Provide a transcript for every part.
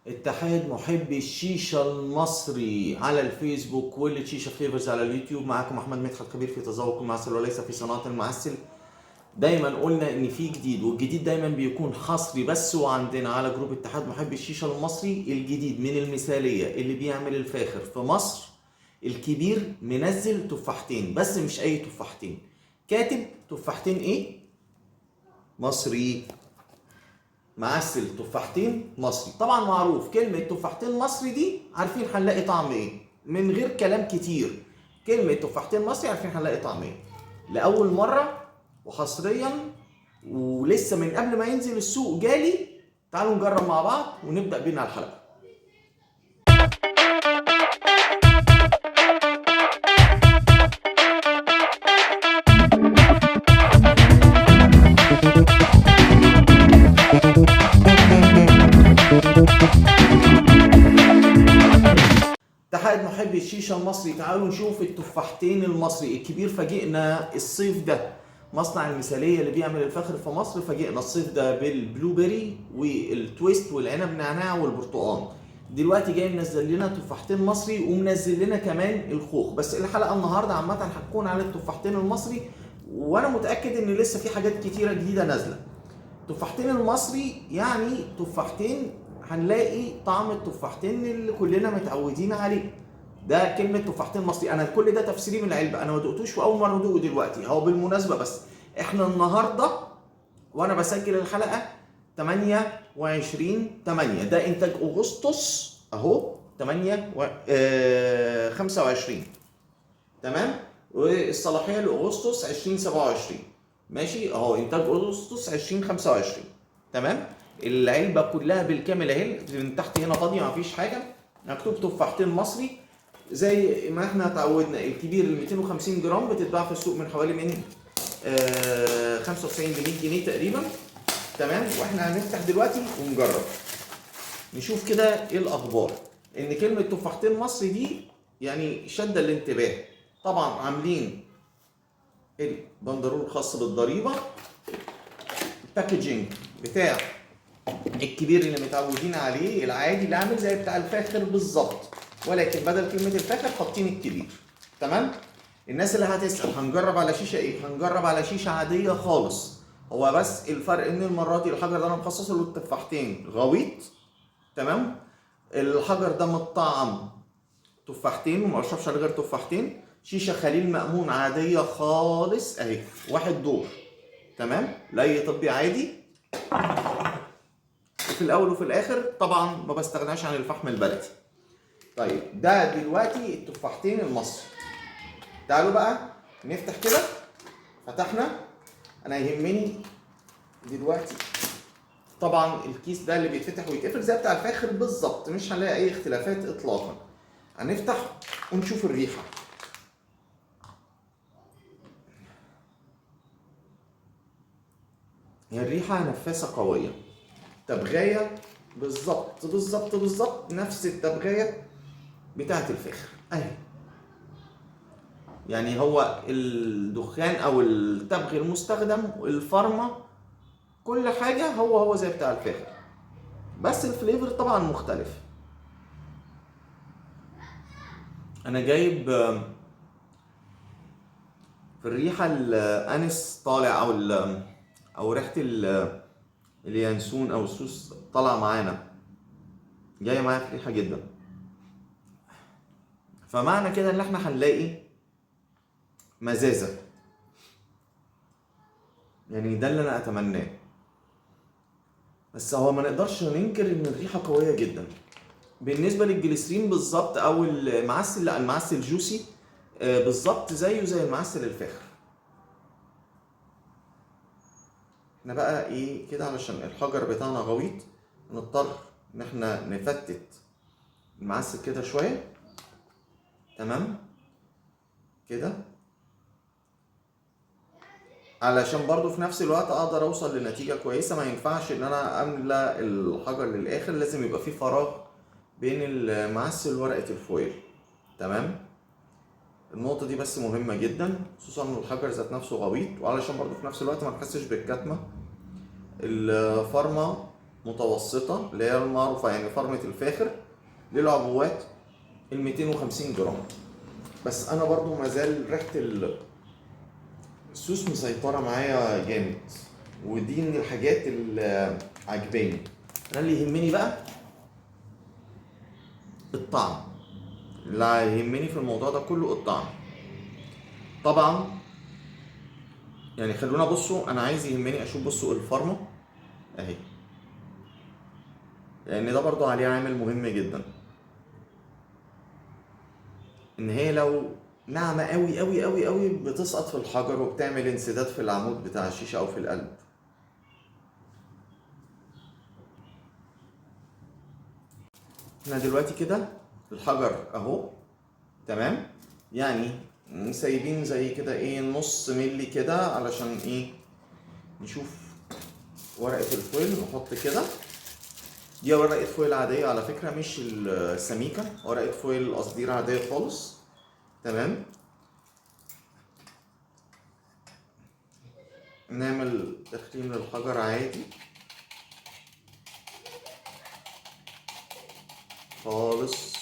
اتحاد محبي الشيشة المصري على الفيسبوك واللي شيشة فليفرز على اليوتيوب. معاكم أحمد مدحت، خبير في تذوق المعسل وليس في صناعة المعسل. دايما قلنا ان في جديد، والجديد دايما بيكون حصري بس وعندنا على جروب اتحاد محبي الشيشة المصري. الجديد من المثالية اللي بيعمل الفاخر في مصر الكبير منزل تفاحتين، بس مش اي تفاحتين، كاتب تفاحتين ايه؟ مصري. معسل تفاحتين مصري. طبعا معروف كلمة تفاحتين مصري دي، عارفين هنلاقي طعم ايه من غير كلام كتير. كلمة تفاحتين مصري عارفين هنلاقي طعم ايه. لأول مرة وحصريا ولسه من قبل ما ينزل السوق جالي. تعالوا نجرب مع بعض ونبدأ بينا الحلقة. اتحاد محبي الشيشة المصري، تعالوا نشوف التفاحتين المصري الكبير. فاجئنا الصيف ده مصنع المثالية اللي بيعمل الفخر في مصر، فاجئنا الصيف ده بالبلو بيري والتويست والعنب نعناع والبرتقال. دلوقتي جاي منزل لنا تفاحتين مصري ومنزل لنا كمان الخوخ. بس الحلقة النهاردة عامة هتكون على التفاحتين المصري، وانا متأكد ان لسه في حاجات كتيرة جديدة نازلة. تفاحتين المصري يعني تفاحتين هنلاقي طعم التفاحتين اللي كلنا متعودين عليه. ده كلمة تفاحتين مصري. انا كل ده تفسيري من العلبة، انا ما دقتوش واول مرة ادوقه دلوقتي. هو بالمناسبة بس احنا النهاردة وانا بسجل الحلقة 28/8، ده انتاج اغسطس اهو 25، تمام. والصلاحية لاغسطس 2027، ماشي اهو انتاج اغسطس 2025، تمام. العلبة كلها بالكامل اهي، من تحت هنا فاضية مفيش حاجة، مكتوب تفاحتين مصري زي ما احنا اتعودنا. الكبير ال 250 جرام بتتباع في السوق من حوالي من 95 ل 100 جنيه تقريبا، تمام. واحنا هنفتح دلوقتي ونجرب نشوف كده ايه الاخبار. ان كلمة تفاحتين مصري دي يعني شد الانتباه. طبعا عاملين البندرول الخاص بالضريبة، الباكجينج بتاع الكبير اللي متعودين عليه العادي اللي عامل زي بتاع الفاخر بالظبط، ولكن بدل كلمة الفاخر حاطين الكبير، تمام. الناس اللي هتسأل هنجرب على شيشة ايه؟ هنجرب على شيشة عادية خالص. هو بس الفرق ان المرة دي الحجر ده انا مخصصه للتفاحتين غويط، تمام. الحجر ده متطعم تفاحتين وما اشربش عليه غير تفاحتين. شيشة خليل مأمون عادية خالص اهي، واحد دور، تمام، لأي طبي عادي. وفي الاول وفي الاخر طبعا ما بستغناش عن الفحم البلدي. طيب ده دلوقتي التفاحتين المصري. تعالوا بقى نفتح كده. فتحنا. انا يهمني دلوقتي طبعا الكيس ده اللي بيتفتح ويتقفل زي بتاع الفاخر بالظبط، مش هنلاقي اي اختلافات اطلاقا. هنفتح ونشوف الريحه. هي الريحه نفاسه قويه، تبغايه بالظبط بالظبط بالظبط نفس التبغايه بتاعت الفاخر اهي. يعني هو الدخان او التبغ المستخدم الفارما كل حاجه هو زي بتاع الفاخر، بس الفليفر طبعا مختلف. انا جايب في الريحه الانس طالع، او ريحه اليانسون او السوس طالع معانا، جايه معايا في ريحه جدا. فمعنى كده ان احنا هنلاقي مزازه، يعني ده اللي انا اتمناه. بس هو ما نقدرش ننكر ان الريحه قويه جدا. بالنسبه للجليسرين بالظبط او المعسل، لا المعسل جوسي بالظبط زيه زي المعسل الفاخر. احنا بقى ايه كده علشان الحجر بتاعنا غويط، نضطر ان احنا نفتت المعسل كده شويه، تمام كده، علشان برضو في نفس الوقت اقدر اوصل لنتيجه كويسه. ما ينفعش ان انا املى الحجر للاخر، لازم يبقى في فراغ بين المعسل وورقه الفويل، تمام. النقطة دي بس مهمة جدا، خصوصا ان الحجر ذات نفسه غويط، وعلشان برضه في نفس الوقت ما نحسش بالكتمة. الفارما متوسطة اللي هي المعروفة يعني فرمة الفاخر للعبوات ال 250 جرام. بس انا برضو مازال ريحة السوس مسيطرة معايا جامد، ودي من الحاجات اللي عجباني. انا اللي يهمني بقى الطعم، اللي يهمني في الموضوع ده كله الطعم. طبعا يعني خلونا بصوا، انا عايز يهمني اشوف بصوا الفرمة اهي، لان ده برضو عليه عامل مهم جدا، ان هي لو ناعمة قوي قوي قوي قوي بتسقط في الحجر وبتعمل انسداد في العمود بتاع الشيشة او في القلب. احنا دلوقتي كده الحجر اهو تمام، يعني سايبين زي كده ايه نص ملي كده علشان ايه نشوف ورقة الفويل. نحط كده، دي ورقة فويل عادية على فكرة مش السميكة، ورقة فويل قصدير عادية خالص تمام. نعمل تخريم للحجر عادي خالص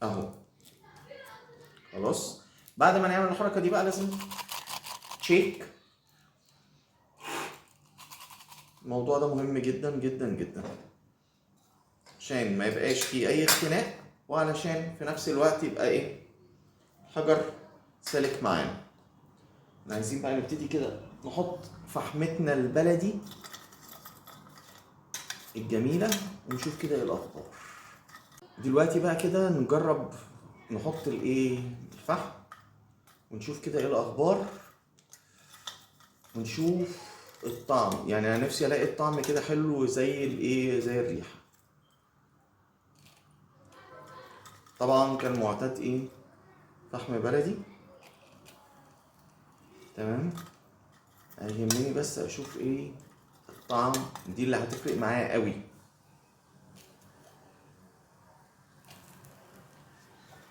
اهو. خلاص بعد ما نعمل الحركة دي بقى لازم تشيك. الموضوع ده مهم جدا جدا جدا عشان ما يبقاش فيه اي اختناق، وعلشان في نفس الوقت يبقى ايه حجر سالك معانا. احنا عايزين بقى نبتدي كده نحط فحمتنا البلدي الجميلة ونشوف كده ايه الاخبار. دلوقتي بقى كده نجرب نحط الايه الفحم ونشوف كده ايه الاخبار، ونشوف الطعم. يعني انا نفسي الاقي الطعم كده حلو زي الايه زي الريحة. طبعا كان معتاد ايه فحم بلدي تمام. هيهمني بس اشوف ايه الطعم، دي اللي هتفرق معايا قوي.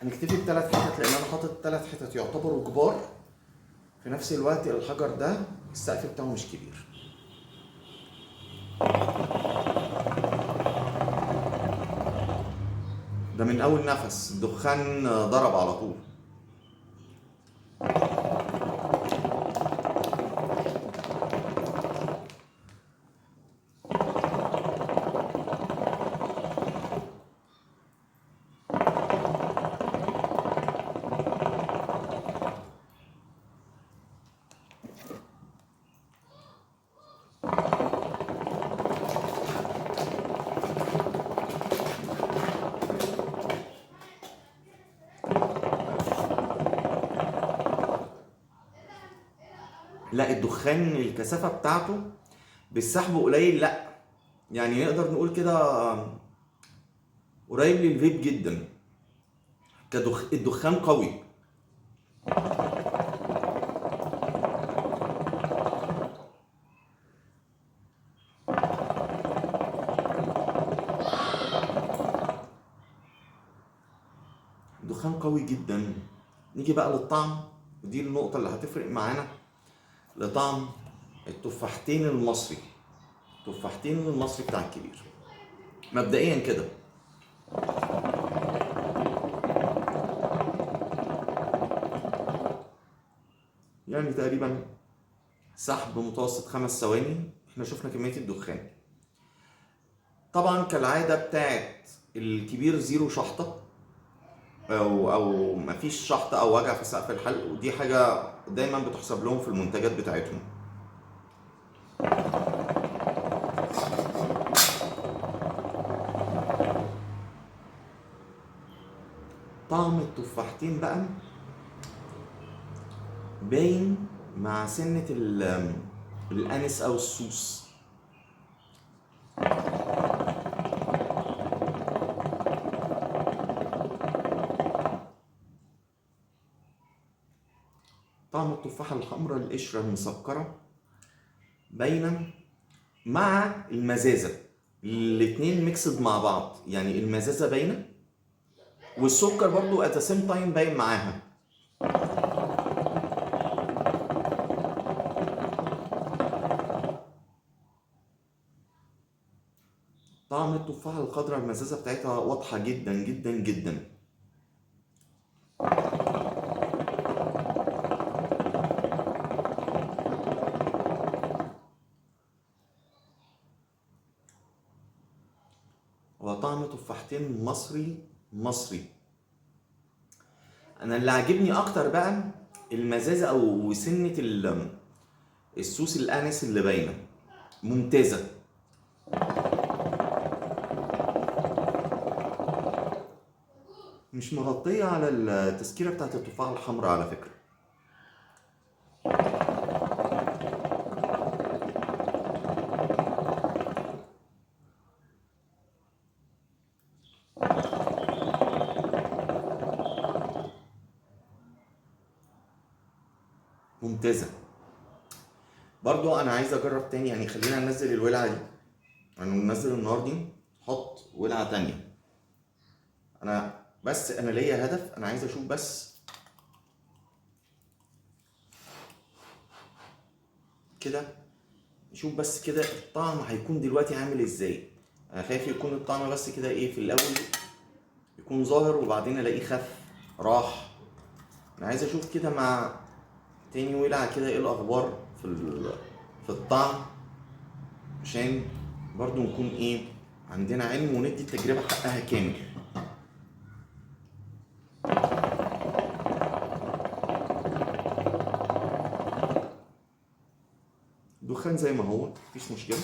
هنكتفي ب3 حتت لان انا حاطط 3 حتت يعتبروا كبار، في نفس الوقت الحجر ده السقف بتاعه مش كبير. ده من اول نفس الدخان ضرب على طول. لا الدخان الكثافة بتاعته بالسحب قليل، لا يعني نقدر نقول كده قريب للفيب جدا. الدخان قوي. الدخان قوي جدا. نيجي بقى للطعم، ودي النقطة اللي هتفرق معانا، لطعم التفاحتين المصري. التفاحتين المصري بتاع الكبير مبدئيا كده. يعني تقريبا سحب متوسط 5 ثواني احنا شفنا كمية الدخان. طبعا كالعادة بتاعت الكبير زيرو شحطة او مفيش شحطة او وجع في سقف الحلق، ودي حاجة دايما بتحسب لهم في المنتجات بتاعتهم. طعم التفاحتين بقى باين مع سنة الأنس أو السوس. طعم التفاحة الحمراء القشرة المسكرة باينة مع المزازة، الاتنين ميكسد مع بعض، يعني المزازة باينة والسكر برضو at the same time باين معاها. طعم التفاحة الخضراء المزازة بتاعتها واضحة جدا جدا جدا. هو طعم تفاحتين مصري. انا اللي عاجبني اكتر بقى المزازة او سنة السوس الانس اللي باينة ممتازة. مش مغطية على التسكيرة بتاعت التفاحة الحمراء على فكرة. ممتازة. برضو انا عايز اجرب تاني، يعني خلينا ننزل الولعة دي، يعني ننزل النار دي نحط ولعة تانية. انا ليا هدف، انا عايز اشوف بس كده، نشوف بس كده الطعم هيكون دلوقتي عامل ازاي. انا خايف يكون الطعم بس كده ايه في الاول يكون ظاهر وبعدين الاقيه خف راح. انا عايز اشوف كده مع تاني ولعة كده ايه الاخبار في الطعم، عشان برضو نكون ايه عندنا علم وندي التجربة حقها كامل. دخان زي ما هو مفيش مشكلة.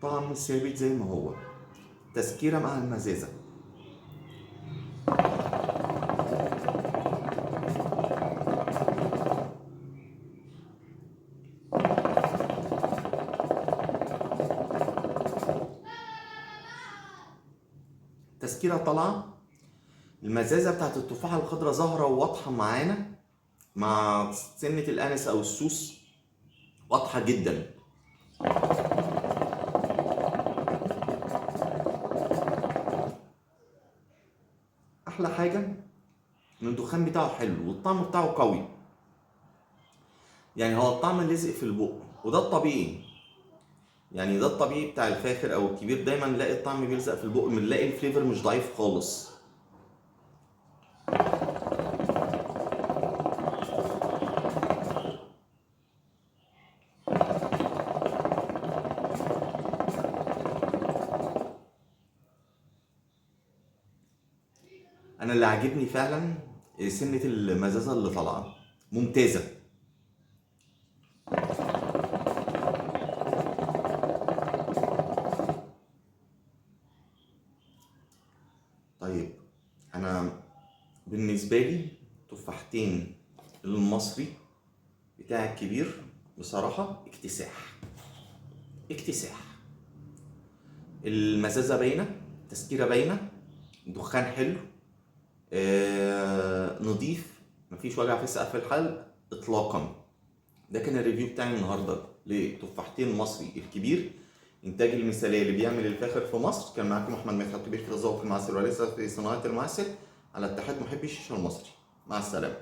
طعم ثابت زي ما هو، تسكيرة مع المزازة. تسكيرة طالعة، المزازة بتاعت التفاحة الخضراء ظاهرة وواضحة معانا، مع سنة الأنس أو السوس واضحة جدا. أحلى حاجة إن الدخان بتاعه حلو والطعم بتاعه قوي، يعني هو الطعم لازق في البق وده الطبيعي، يعني ده الطبيعي بتاع الفاخر أو الكبير، دايما نلاقي الطعم بيلزق في البق، بنلاقي الفليفر مش ضعيف خالص. أنا اللي عاجبني فعلا سنة المزازة اللي طالعة ممتازة. طيب انا بالنسبه لي تفاحتين المصري بتاع الكبير بصراحه اكتساح. المزازه باينه، التسكيره باينه، دخان حلو، نضيف، مفيش وجع في سقف الحلق اطلاقا. ده كان الريفيو بتاعي النهارده لتفاحتين مصري الكبير، انتاج المثاليه اللي بيعمل الفاخر في مصر. كان معاكم احمد مدحت كبير في تذوق المعسل وليس في صناعه المعسل، على اتحاد محبي الشيشه المصري. مع السلامه.